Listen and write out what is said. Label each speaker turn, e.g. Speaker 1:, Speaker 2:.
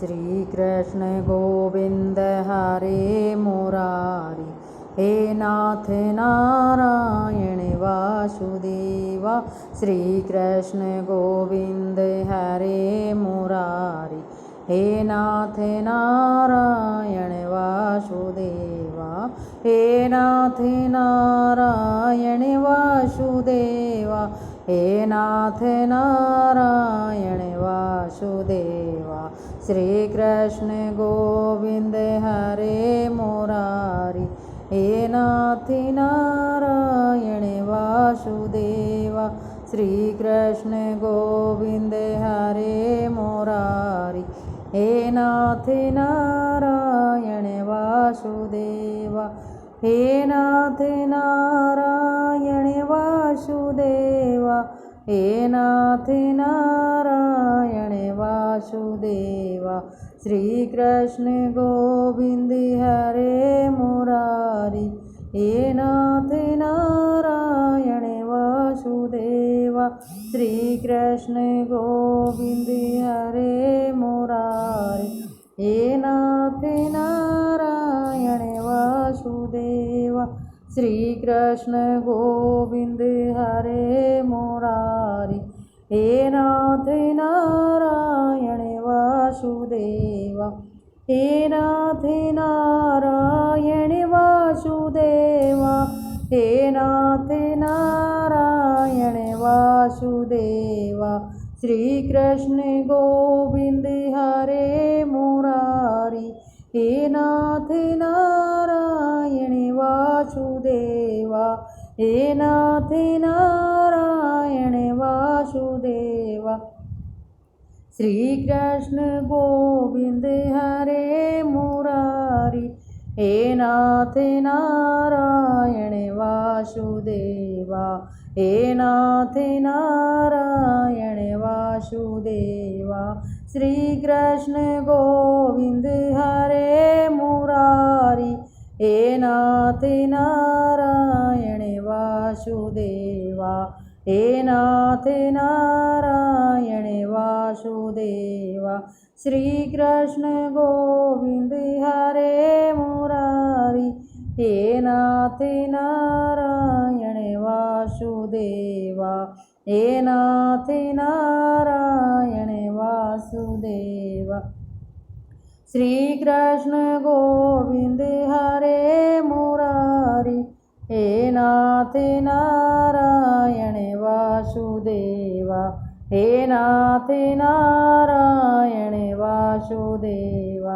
Speaker 1: Shri Krishna Govind हरे Murari. हे नाथ Narayan Vasudeva. Shri Krishna Govind हरे Murari. हे नाथ Narayan Vasudeva. हे नाथ Narayan Vasudeva. हे नाथ Narayan Vasudeva. Shri Krishna Govind हरे Murari. हे नाथ Narayan Vasudeva. Shri Krishna Govind हरे Murari. हे नाथ Narayan Vasudeva. हे नाथ Narayan Vasudeva. हे नाथ Narayan Vasudeva. Shri Krishna Govind हरे Murari. हे नाथ Narayan Vasudeva. Shri Krishna Govind हरे Murari. हे नाथ Narayan Vasudeva. Shri Krishna Govind हरे Murari. हे नाथ Narayan Vasudeva. हे नाथ Narayan Vasudeva. हे नाथ Narayan Vasudeva. Shri Krishna Govind हरे Murari. हे नाथ Narayan Vasudeva. हे नाथ Narayan Vasudeva. Shri Krishna Govind हरे Murari. हे नाथ Narayan Vasudeva. हे नाथ Narayan Vasudeva. Shri Krishna Govind हरे Murari. हे नाथ Narayan Vasudeva. हे नाथ Narayan Vasudeva. Shri Krishna Govind हरे Murari. हे नाथ Narayan Vasudeva. हे नाथ Narayan Vasudeva. Shri Krishna Govind हरे Murari. हे नाथ Narayan Vasudeva. हे नाथ Narayan Vasudeva.